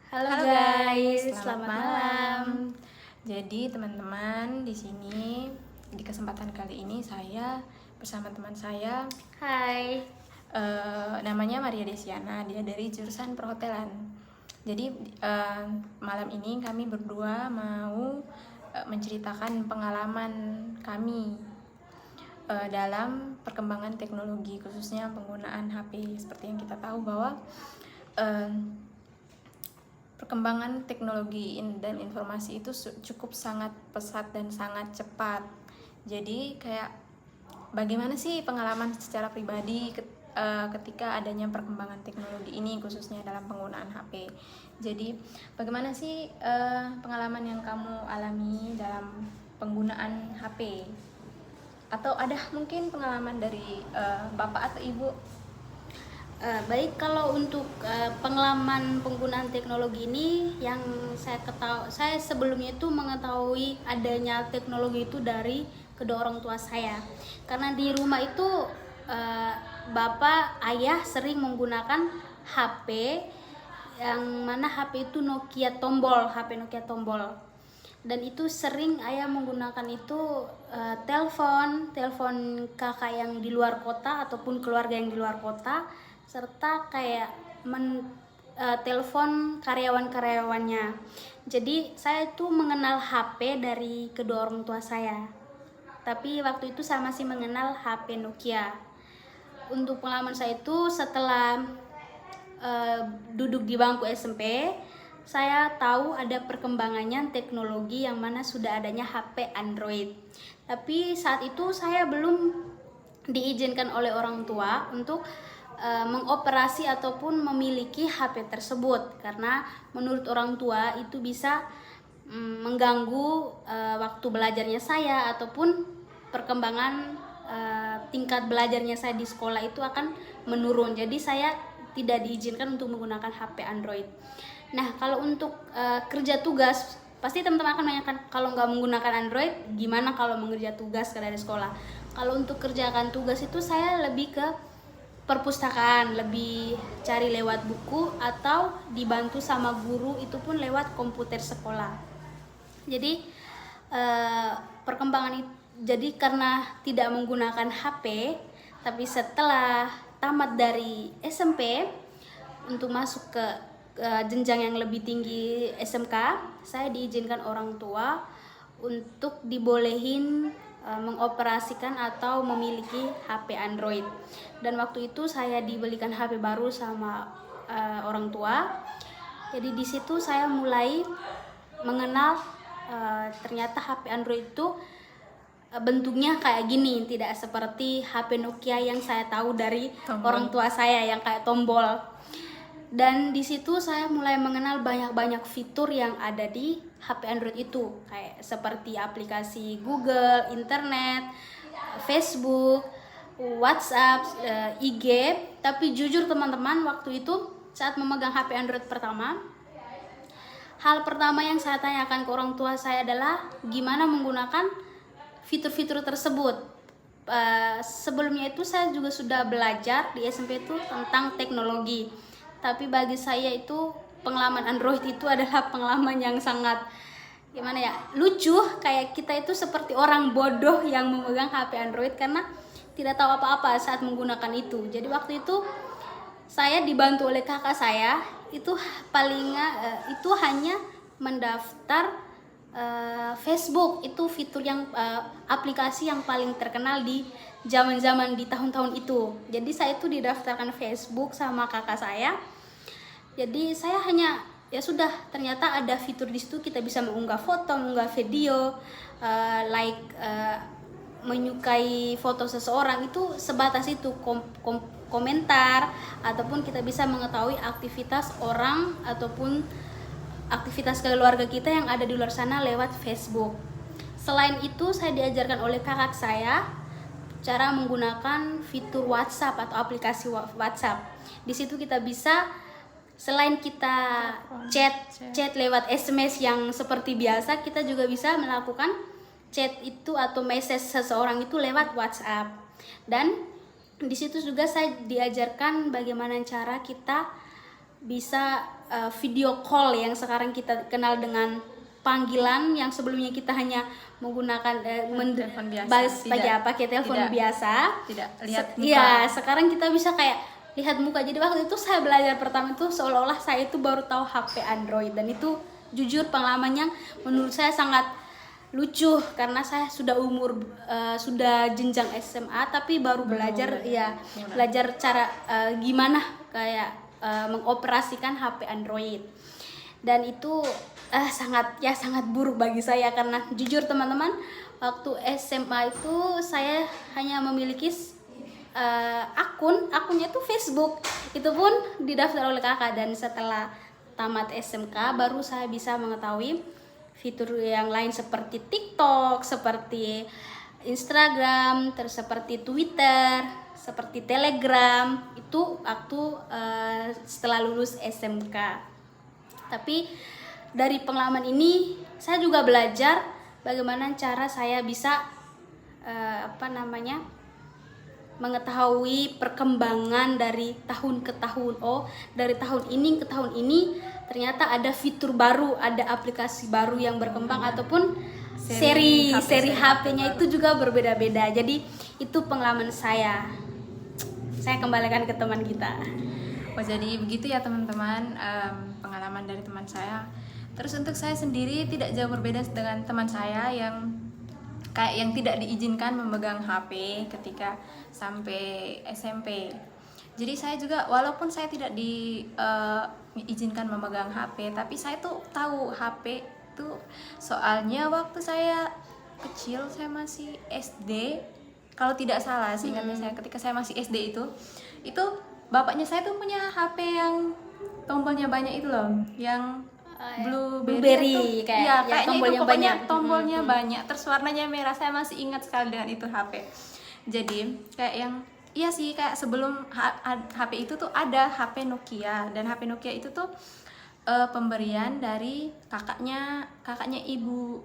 Halo Halo guys, guys, selamat malam. Jadi teman-teman di sini di kesempatan kali ini saya bersama teman saya Hai. namanya Maria Desiana, dia dari jurusan perhotelan. Jadi malam ini kami berdua mau menceritakan pengalaman kami dalam perkembangan teknologi, khususnya penggunaan HP. Seperti yang kita tahu bahwa perkembangan teknologi dan informasi itu cukup sangat pesat dan sangat cepat. Jadi kayak bagaimana sih pengalaman secara pribadi ketika adanya perkembangan teknologi ini, khususnya dalam penggunaan HP. Jadi bagaimana sih pengalaman yang kamu alami dalam penggunaan HP? Atau ada mungkin pengalaman dari bapak atau ibu? Baik, kalau untuk pengalaman penggunaan teknologi ini yang saya ketahui, saya sebelumnya itu mengetahui adanya teknologi itu dari kedua orang tua saya. Karena di rumah itu bapak, ayah sering menggunakan HP yang mana HP itu Nokia tombol, HP Nokia tombol. Dan itu sering ayah menggunakan itu telepon kakak yang di luar kota ataupun keluarga yang di luar kota, serta kayak telepon karyawan-karyawannya. Jadi saya itu mengenal HP dari kedua orang tua saya. Tapi waktu itu saya masih mengenal HP Nokia. Untuk pengalaman saya itu setelah duduk di bangku SMP, saya tahu ada perkembangannya teknologi yang mana sudah adanya HP Android. Tapi saat itu saya belum diizinkan oleh orang tua untuk mengoperasi ataupun memiliki HP tersebut, karena menurut orang tua itu bisa mengganggu waktu belajarnya saya ataupun perkembangan tingkat belajarnya saya di sekolah itu akan menurun. Jadi saya tidak diizinkan untuk menggunakan HP Android. Nah, kalau untuk kerja tugas, pasti teman-teman akan menanyakan, kalau nggak menggunakan Android gimana kalau mengerja tugas dari sekolah? Kalau untuk kerjakan tugas itu saya lebih ke perpustakaan, lebih cari lewat buku atau dibantu sama guru, itu pun lewat komputer sekolah. Jadi perkembangan itu, jadi karena tidak menggunakan HP, tapi setelah tamat dari SMP untuk masuk ke jenjang yang lebih tinggi SMK, saya diizinkan orang tua untuk dibolehin mengoperasikan atau memiliki HP Android. Dan waktu itu saya dibelikan HP baru sama orang tua. Jadi di situ saya mulai mengenal ternyata HP Android itu bentuknya kayak gini, tidak seperti HP Nokia yang saya tahu dari orang tua saya yang kayak tombol. Dan di situ saya mulai mengenal banyak fitur yang ada di HP Android itu, kayak seperti aplikasi Google, internet, Facebook, WhatsApp, IG. Tapi jujur teman-teman, waktu itu saat memegang HP Android pertama, hal pertama yang saya tanyakan ke orang tua saya adalah gimana menggunakan fitur-fitur tersebut. Sebelumnya itu saya juga sudah belajar di SMP itu tentang teknologi. Tapi bagi saya itu pengalaman Android itu adalah pengalaman yang sangat lucu, kayak kita itu seperti orang bodoh yang memegang HP Android karena tidak tahu apa-apa saat menggunakan itu. Jadi waktu itu saya dibantu oleh kakak saya, itu itu hanya mendaftar Facebook, itu fitur yang aplikasi yang paling terkenal di zaman-zaman di tahun-tahun itu. Jadi saya itu didaftarkan Facebook sama kakak saya. Jadi saya hanya sudah, ternyata ada fitur di situ, kita bisa mengunggah foto, mengunggah video, menyukai foto seseorang, itu sebatas itu, komentar, ataupun kita bisa mengetahui aktivitas orang ataupun aktivitas keluarga kita yang ada di luar sana lewat Facebook. Selain itu, saya diajarkan oleh kakak saya cara menggunakan fitur WhatsApp atau aplikasi WhatsApp. Di situ kita bisa, selain kita chat lewat SMS yang seperti biasa, kita juga bisa melakukan chat itu atau message seseorang itu lewat WhatsApp. Dan di situ juga saya diajarkan bagaimana cara kita bisa video call yang sekarang kita kenal dengan panggilan, yang sebelumnya kita hanya menggunakan telepon biasa, pakai telepon biasa. Tidak lihat muka. Iya, sekarang kita bisa kayak lihat muka. Jadi waktu itu saya belajar pertama itu seolah-olah saya itu baru tahu HP Android, dan itu jujur pengalamannya menurut saya sangat lucu karena saya sudah sudah jenjang SMA tapi baru belajar belajar cara gimana kayak mengoperasikan HP Android. Dan itu sangat buruk bagi saya karena jujur teman-teman, waktu SMA itu saya hanya memiliki akunnya itu Facebook, itu pun didaftar oleh kakak, dan setelah tamat SMK baru saya bisa mengetahui fitur yang lain seperti TikTok, seperti Instagram, terus seperti Twitter, seperti Telegram, itu waktu setelah lulus SMK. Tapi dari pengalaman ini saya juga belajar bagaimana cara saya bisa mengetahui perkembangan dari tahun ke tahun. Oh, dari tahun ini ke tahun ini ternyata ada fitur baru, ada aplikasi baru yang berkembang, ataupun seri HP-nya itu juga berbeda-beda. Jadi itu pengalaman saya. Saya kembalikan ke teman kita. Oh, jadi begitu ya teman-teman, pengalaman dari teman saya. Terus untuk saya sendiri tidak jauh berbeda dengan teman saya yang tidak diizinkan memegang HP ketika sampai SMP. Jadi saya juga, walaupun saya tidak diizinkan memegang HP, tapi saya tuh tahu HP tuh, soalnya waktu saya kecil, saya masih SD kalau tidak salah, seingatnya saya ketika saya masih SD itu bapaknya saya tuh punya HP yang tombolnya banyak itu loh, yang Blueberry kayaknya tombolnya itu pokoknya banyak. tombolnya banyak, terus warnanya merah. Saya masih ingat sekali dengan itu HP. Jadi kayak yang iya sih, kayak sebelum HP itu tuh ada HP Nokia, dan HP Nokia itu tuh pemberian dari kakaknya ibu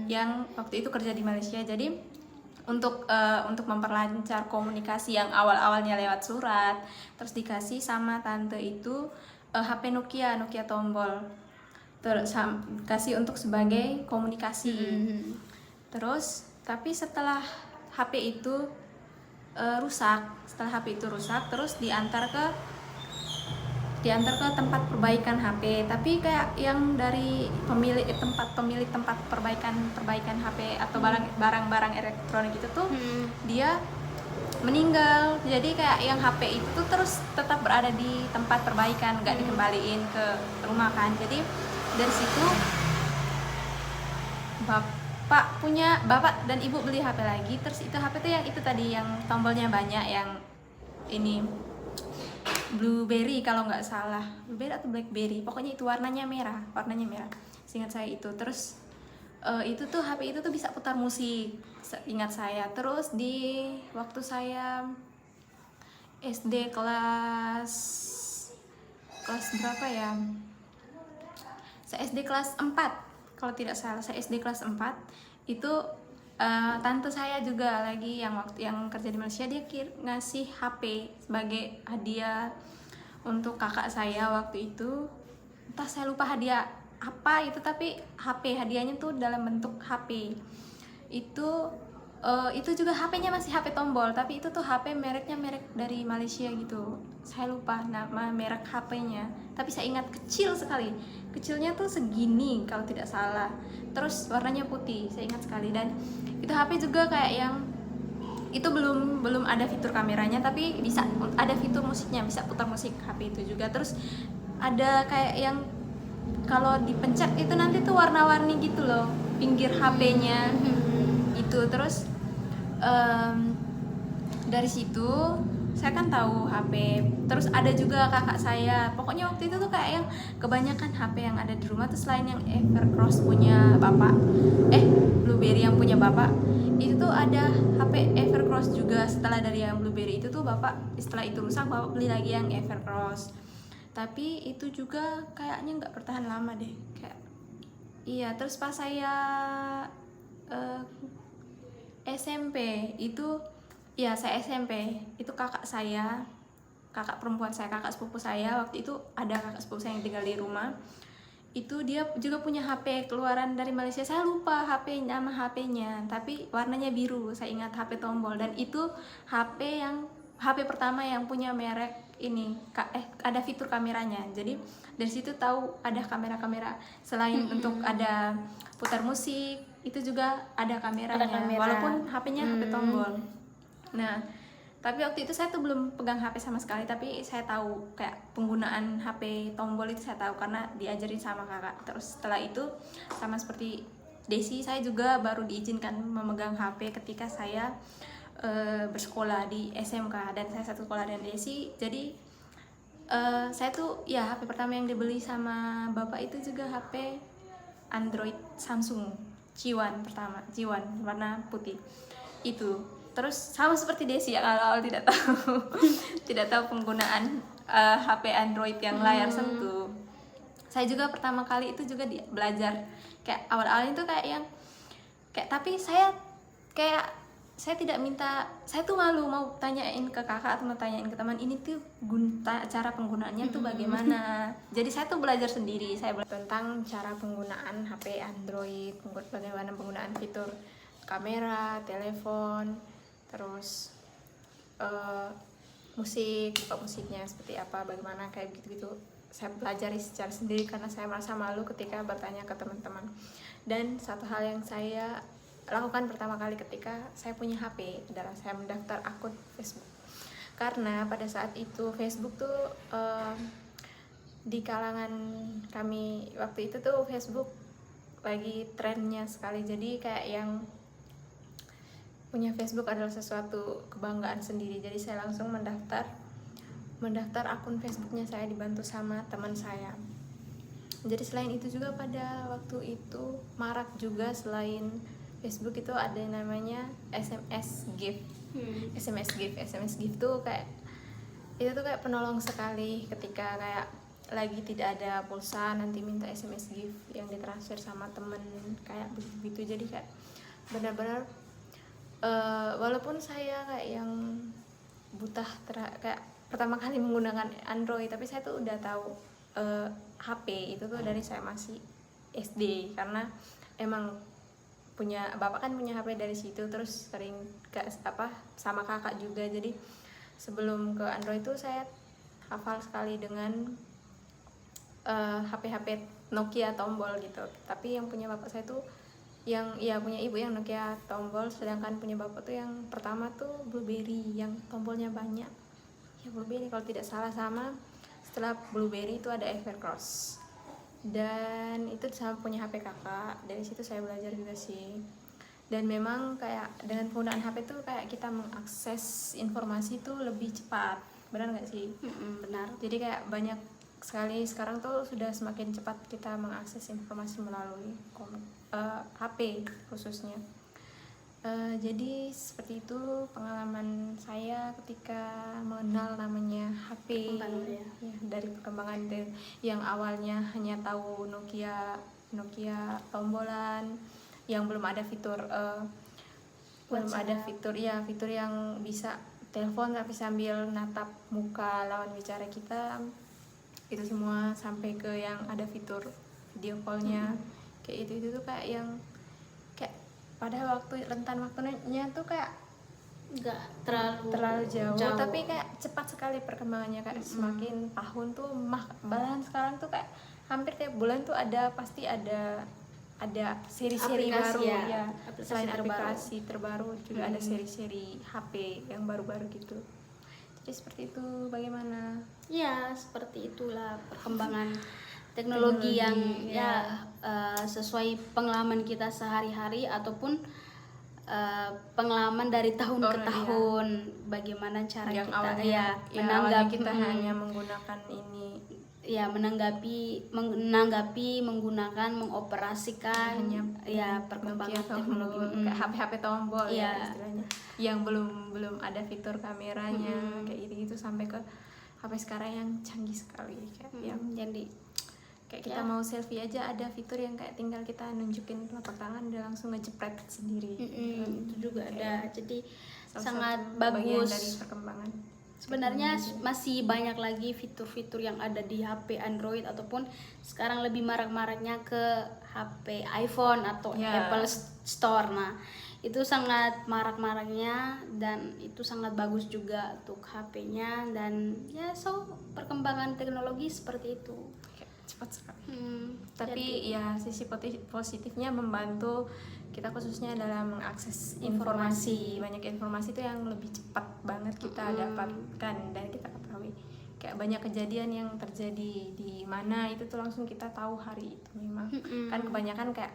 yang waktu itu kerja di Malaysia. Jadi untuk memperlancar komunikasi yang awalnya lewat surat, terus dikasih sama tante itu HP Nokia tombol, terus kasih untuk sebagai komunikasi. Terus tapi setelah HP itu rusak, terus diantar ke tempat perbaikan HP, tapi kayak yang dari pemilik tempat perbaikan HP atau barang-barang elektronik itu tuh dia meninggal. Jadi kayak yang HP itu tuh terus tetap berada di tempat perbaikan, nggak dikembaliin ke rumah kan. Jadi dari situ bapak dan ibu beli HP lagi. Terus itu HP tuh yang itu tadi, yang tombolnya banyak, yang ini Blueberry kalau nggak salah, Blueberry atau Blackberry, pokoknya itu warnanya merah, seingat saya itu. Terus itu tuh HP itu tuh bisa putar musik, ingat saya. Terus di waktu saya SD kelas berapa ya, saya SD kelas 4 kalau tidak salah, saya SD kelas 4 itu tante saya juga lagi yang kerja di Malaysia, dia ngasih HP sebagai hadiah untuk kakak saya waktu itu. Entah saya lupa hadiah apa itu, tapi HP hadiahnya tuh dalam bentuk HP itu juga HP-nya masih HP tombol, tapi itu tuh HP mereknya merek dari Malaysia gitu. Saya lupa nama merek HP-nya, tapi saya ingat kecil sekali, kecilnya tuh segini kalau tidak salah. Terus warnanya putih, saya ingat sekali. Dan itu HP juga kayak yang itu belum ada fitur kameranya, tapi bisa ada fitur musiknya, bisa putar musik HP itu juga. Terus ada kayak yang kalau dipencet itu nanti tuh warna-warni gitu loh pinggir HP-nya itu. Terus dari situ saya kan tahu HP. Terus ada juga kakak saya, pokoknya waktu itu tuh kayak yang kebanyakan HP yang ada di rumah tuh, selain yang Evercross punya bapak, Blueberry yang punya bapak, itu tuh ada HP Evercross juga. Setelah dari yang Blueberry itu tuh bapak, setelah itu rusak, bapak beli lagi yang Evercross. Tapi itu juga kayaknya nggak bertahan lama deh, kayak iya. Terus pas saya SMP itu, ya saya SMP itu kakak saya kakak perempuan saya, kakak sepupu saya. Waktu itu ada kakak sepupu saya yang tinggal di rumah, itu dia juga punya HP keluaran dari Malaysia, saya lupa nama HP-nya, tapi warnanya biru, saya ingat HP tombol. Dan itu HP pertama yang punya merek ini, ada fitur kameranya. Jadi dari situ tahu ada kamera-kamera, selain untuk ada putar musik, itu juga ada kameranya, Ada kamera. walaupun HP-nya HP tombol. Nah, tapi waktu itu saya tuh belum pegang HP sama sekali, tapi saya tahu kayak penggunaan HP tombol itu saya tahu karena diajarin sama kakak. Terus setelah itu sama seperti Desi, saya juga baru diizinkan memegang HP ketika saya bersekolah di SMK, dan saya satu sekolah dengan Desi. Jadi saya tuh ya HP pertama yang dibeli sama bapak itu juga HP Android Samsung G1 pertama, G1 warna putih itu. Terus sama seperti Desi yang awal tidak tahu tidak tahu penggunaan HP Android yang layar sentuh. Saya juga pertama kali itu juga belajar kayak awal-awal itu tapi saya tidak minta, saya tuh malu mau tanyain ke kakak atau mau tanyain ke teman ini tuh cara penggunaannya tuh bagaimana. Jadi saya tuh belajar sendiri, saya belajar tentang cara penggunaan HP Android, bagaimana penggunaan fitur kamera, telepon, terus musik, buka musiknya seperti apa, bagaimana kayak gitu-gitu. Saya pelajari secara sendiri karena saya merasa malu ketika bertanya ke teman-teman. Dan satu hal yang saya lakukan pertama kali ketika saya punya HP adalah saya mendaftar akun Facebook. Karena pada saat itu Facebook tuh di kalangan kami waktu itu tuh Facebook lagi trennya sekali. Jadi kayak yang punya Facebook adalah sesuatu kebanggaan sendiri. Jadi saya langsung mendaftar akun Facebooknya, saya dibantu sama teman saya. Jadi selain itu juga pada waktu itu marak juga selain Facebook itu ada yang namanya SMS gift. SMS gift tuh kayak itu tuh kayak penolong sekali ketika kayak lagi tidak ada pulsa, nanti minta SMS gift yang ditransfer sama temen kayak begitu. Jadi kayak benar-benar walaupun saya kayak yang buta kayak pertama kali menggunakan Android, tapi saya tuh udah tahu HP itu tuh dari saya masih SD, karena emang bapak kan punya HP dari situ, terus sering sama kakak juga. Jadi sebelum ke Android itu saya hafal sekali dengan HP Nokia tombol gitu. Tapi yang punya bapak saya tuh punya ibu yang Nokia tombol, sedangkan punya bapak tuh yang pertama tuh BlueBerry yang tombolnya banyak. Ya BlueBerry kalau tidak salah, sama setelah BlueBerry itu ada Evercross. Dan itu sama punya HP kakak. Dari situ saya belajar juga sih. Dan memang kayak dengan penggunaan HP tuh kayak kita mengakses informasi tuh lebih cepat. Benar nggak sih? Benar. Jadi kayak banyak sekali sekarang tuh sudah semakin cepat kita mengakses informasi melalui HP khususnya. Jadi seperti itu pengalaman saya ketika mengenal namanya HP. Ya, dari perkembangan yang awalnya hanya tahu Nokia tombolan yang belum ada fitur fitur yang bisa telepon tapi sambil natap muka lawan bicara kita, itu semua sampai ke yang ada fitur video call-nya. Kayak itu tuh kayak yang pada rentan waktunya tuh kayak nggak terlalu jauh, tapi kayak cepat sekali perkembangannya. Kayak semakin tahun tuh bahkan sekarang tuh kayak hampir tiap bulan tuh pasti ada seri-seri baru ya. Selain aplikasi terbaru juga ada seri-seri HP yang baru-baru gitu. Jadi seperti itu. Bagaimana? Ya seperti itulah perkembangan teknologi yang sesuai pengalaman kita sehari-hari ataupun pengalaman dari tahun ke tahun. Bagaimana cara yang kita awalnya, menanggapi kita hanya menggunakan ini, menanggapi, menggunakan, mengoperasikan perkembangan teknologi kayak HP tombol ya istilahnya, yang belum ada fitur kameranya kayak gitu sampai ke HP sekarang yang canggih sekali kayak yang jadi kayak kita mau selfie aja ada fitur yang kayak tinggal kita nunjukin telapak tangan udah langsung ngejepret sendiri. Itu juga ada, jadi salah sangat bagian bagus dari perkembangan. Sebenarnya masih banyak lagi fitur-fitur yang ada di HP Android ataupun sekarang lebih marak-maraknya ke HP iPhone atau Ya. Apple Store. Nah, itu sangat marak-maraknya dan itu sangat bagus juga untuk HP-nya dan ya perkembangan teknologi seperti itu. Kayak cepat sekali. jadi- Tapi ya sisi positifnya membantu kita khususnya dalam mengakses informasi. Banyak informasi itu yang lebih cepat banget kita dapatkan dan kita ketahui. Kayak banyak kejadian yang terjadi di mana itu tuh langsung kita tahu hari itu memang. Kan kebanyakan kayak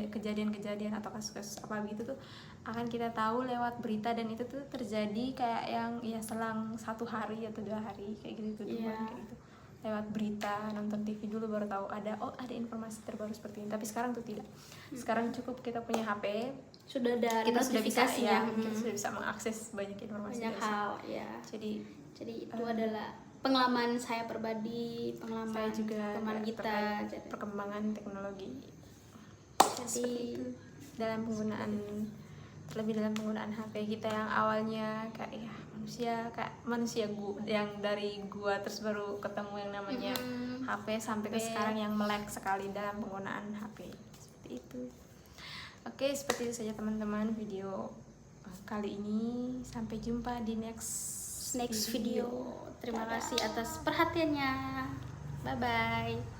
kejadian-kejadian atau kasus-kasus apa gitu tuh akan kita tahu lewat berita dan itu tuh terjadi kayak yang ya selang 1 hari atau 2 hari kayak gitu tuh Iya. kayak gitu. Lewat berita, nonton TV dulu baru tahu ada informasi terbaru seperti ini. Tapi sekarang tuh tidak. Sekarang cukup kita punya HP, Sudah ada kita sudah bisa notifikasinya. kita sudah bisa mengakses banyak informasi. Banyak dari situ. hal ya. Jadi Itu adalah pengalaman saya pribadi, pengalaman saya juga teman terkait kita. Jadi, perkembangan teknologi jadi seperti itu dalam penggunaan, terlebih dalam penggunaan HP kita yang awalnya kayak ya manusia yang dari gua terus baru ketemu yang namanya HP sampai ke sekarang yang melek sekali dalam penggunaan HP seperti itu. Oke, seperti itu saja teman-teman video kali ini. Sampai jumpa di next video. Terima kasih atas perhatiannya. Bye bye.